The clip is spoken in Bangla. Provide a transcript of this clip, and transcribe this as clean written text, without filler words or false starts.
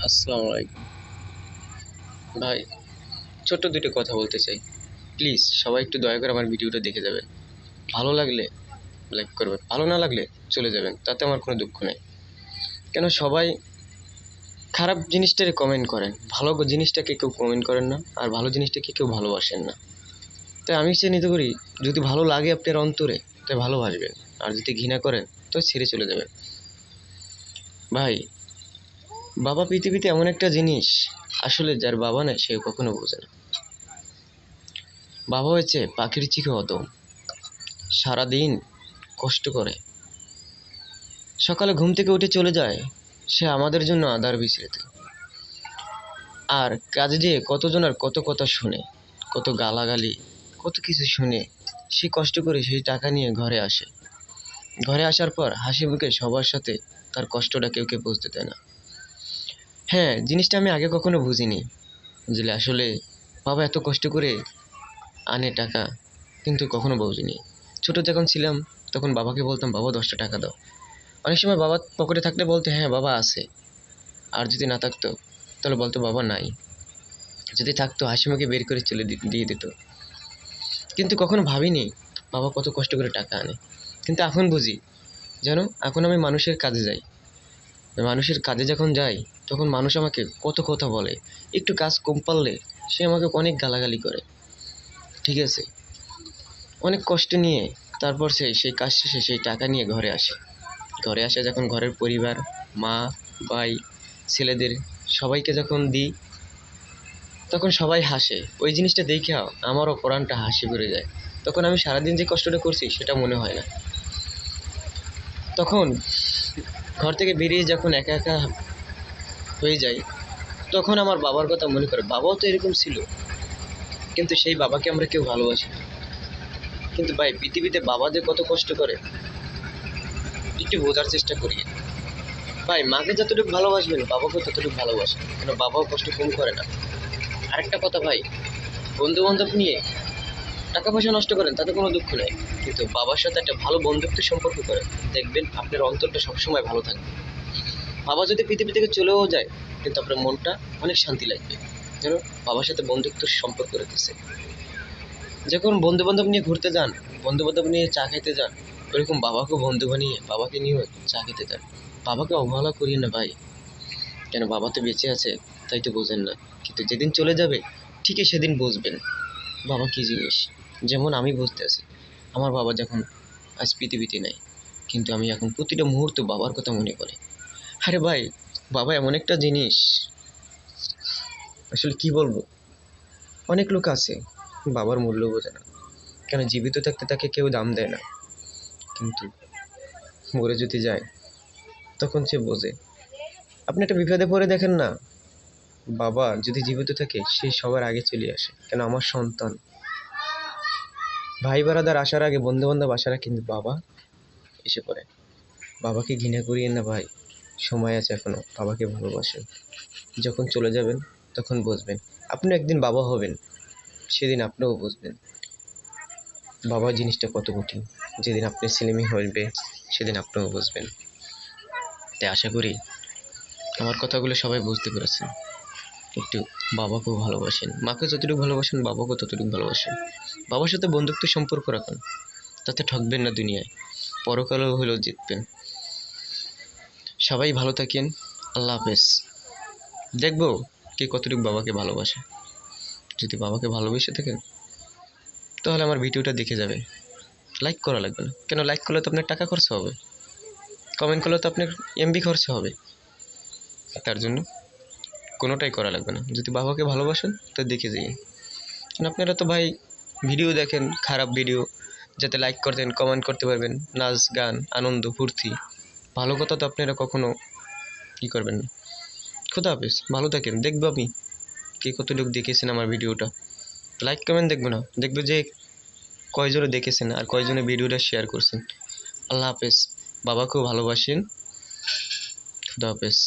আসসালামু আলাইকুম ভাই। ছোট্ট দুটো কথা বলতে চাই। প্লিজ সবাই একটু দয়া করে আমার ভিডিওটা দেখে যাবেন। ভালো লাগলে লাইক করবেন, ভালো না লাগলে চলে যাবেন, তাতে আমার কোনো দুঃখ নেই। কেন সবাই খারাপ জিনিসটারে কমেন্ট করেন, ভালো জিনিসটাকে কেউ কমেন্ট করেন না, আর ভালো জিনিসটাকে কেউ ভালোবাসেন না। তাই আমি চিন্তা করি, যদি ভালো লাগে আপনার অন্তরে তাই ভালোবাসবেন, আর যদি ঘৃণা করেন তো ছেড়ে চলে যাবেন। ভাই, বাবা পৃথিবীতে এমন একটা জিনিস, আসলে যার বাবা নেই সে কখনো বোঝে না। বাবা হয়েছে পাখির চিকে অদম, সারাদিন কষ্ট করে, সকালে ঘুম থেকে উঠে চলে যায় সে আমাদের জন্য আদার বিছাতে, আর কাজে যেয়ে কতজনের কত কথা শুনে, কত গালাগালি, কত কিছু শুনে সে কষ্ট করে সেই টাকা নিয়ে ঘরে আসে। ঘরে আসার পর হাসি মুখে সবার সাথে তার কষ্টটা কেউ বুঝতে দেয় না। হ্যাঁ, জিনিসটা আমি আগে কখনো বুঝিনি যে আসলে বাবা এত কষ্ট করে আনে টাকা, কিন্তু কখনো বুঝিনি। ছোট যখন ছিলাম তখন বাবাকে বলতাম, বাবা 10টা টাকা দাও। অনেক সময় বাবা পকেটে থাকলে বলতে হ্যাঁ বাবা আছে, আর যদি না থাকতো তাহলে বলতো বাবা নাই। যদি থাকতো হাসি মুখে বের করে দিয়ে দিত। কিন্তু কখনো ভাবিনি বাবা কত কষ্ট করে টাকা আনে। কিন্তু এখন বুঝি, জানো, এখন আমি মানুষের কাজে যাই। মানুষের কাজে যখন যাই তখন মানুষ আমাকে কত কথা বলে, একটু কাজ কম পারলে সে আমাকে অনেক গালাগালি করে। ঠিক আছে, অনেক কষ্ট নিয়ে তারপর সেই কাজ শেষে সেই টাকা নিয়ে ঘরে আসে। ঘরে আসে যখন ঘরের পরিবার, মা, ভাই, ছেলেদের সবাইকে যখন দিই তখন সবাই হাসে। ওই জিনিসটা দেখে আমারও প্রাণটা হাসি ভরে যায়। তখন আমি সারাদিন যে কষ্টটা করছি সেটা মনে হয় না। তখন ঘর থেকে বেরিয়ে যখন একা একা হয়ে যাই তখন আমার বাবার কথা মনে করে, বাবাও তো এরকম ছিল, কিন্তু সেই বাবাকে আমরা কেউ ভালোবাসি না। কিন্তু ভাই, পৃথিবীতে বাবা যে কত কষ্ট করে একটু বোঝার চেষ্টা করি। ভাই, মাকে যতটুকু ভালোবাসবেন বাবাকেও ততটুকু ভালোবাসেন, কেন বাবাও কষ্ট কম করে না। আরেকটা কথা ভাই, বন্ধু বান্ধব নিয়ে টাকা পয়সা নষ্ট করেন তাতে কোনো দুঃখ নেই, কিন্তু বাবার সাথে একটা ভালো বন্ধুত্বের সম্পর্ক করেন, দেখবেন আপনার অন্তরটা সবসময় ভালো থাকবে। বাবা যদি পৃথিবী থেকে চলেও যায় কিন্তু আপনার মনটা অনেক শান্তি লাগবে, যেন বাবার সাথে বন্ধুত্বের সম্পর্ক রেখেছে। যখন বন্ধু বান্ধব নিয়ে ঘুরতে যান, বন্ধু বান্ধব নিয়ে চা খেতে যান, ওইরকম বাবাকেও বন্ধু বানিয়ে বাবাকে নিয়েও চা খেতে যান। বাবাকে অবহেলা করিয়ে না ভাই, কেন বাবা তো বেঁচে আছে তাই তো বোঝেন না, কিন্তু যেদিন চলে যাবে ঠিকই সেদিন বুঝবেন বাবা কী জিনিস। যেমন আমি বুঝতে আছি, আমার বাবা যখন আজ পৃথিবীতে নেই, কিন্তু আমি এখন প্রতিটা মুহূর্ত বাবার কথা মনে করি। আরে ভাই, বাবা এমন একটা জিনিস, আসলে কি বলবো। অনেক লোক আছে বাবার মূল্য বোঝে না, কেন জীবিত থাকতে তাকে কেউ দাম দেয় না, কিন্তু মরে যদি যায় তখন সে বোঝে। আপনি একটা বিপদে পড়ে দেখেন না, বাবা যদি জীবিত থাকে সে সবার আগে চলে আসে, কেন আমার সন্তান, ভাই বারাদার আসার আগে, বন্ধু বান্ধব আসার আগে কিন্তু বাবা এসে পড়ে। বাবাকে ঘৃণা করিয়েন না ভাই, সময় আছে এখনো, বাবাকে ভালোবাসেন। যখন চলে যাবেন তখন বুঝবেন, আপনি একদিন বাবা হবেন, সেদিন আপনিও বুঝবেন বাবা জিনিসটা কত কঠিন। যেদিন আপনি ছেলেমেয়ে হইবে সেদিন আপনিও বুঝবেন। তাই আশা করি আমার কথাগুলো সবাই বুঝতে পেরেছেন। একটু বাবাকেও ভালোবাসেন, মাকে যতটুকু ভালোবাসেন বাবাকেও ততটুকু ভালোবাসেন। বাবার সাথে বন্ধুত্বের সম্পর্ক রাখুন, তাতে ঠকবেন না দুনিয়ায়, পরকালেও হলেও জিতবেন। সবাই ভালো থাকেন, আল্লাহ হাফেজ। দেখবো কে কতটুকু বাবাকে ভালোবাসে। যদি বাবাকে ভালোবেসে থাকেন তাহলে আমার ভিডিওটা দেখে যাবে। লাইক করা লাগবে না, কেন লাইক করলে তো আপনার টাকা খরচ হবে, কমেন্ট করলে তো আপনার এমবি খরচ হবে। তার জন্য কোনোটাই করা লাগবে না। যদি বাবাকে ভালোবাসেন তো দেখে যাই। কারণ আপনারা তো ভাই ভিডিও দেখেন, খারাপ ভিডিও, যাতে লাইক করতেন, কমেন্ট করতে পারবেন, নাচ গান আনন্দ ফুর্তি, ভালো কথা তো আপনারা কখনো কী করবেন না। খোদা হাফেজ, ভালো থাকেন। দেখবো আমি কে কতটুকু দেখেছেন আমার ভিডিওটা। লাইক কমেন্ট দেখবো না, দেখবো যে কয়জনে দেখেছেন আর কয়জনে ভিডিওটা শেয়ার করছেন। আল্লাহ হাফেজ, বাবাকেও ভালোবাসেন। খুদা হাফেজ।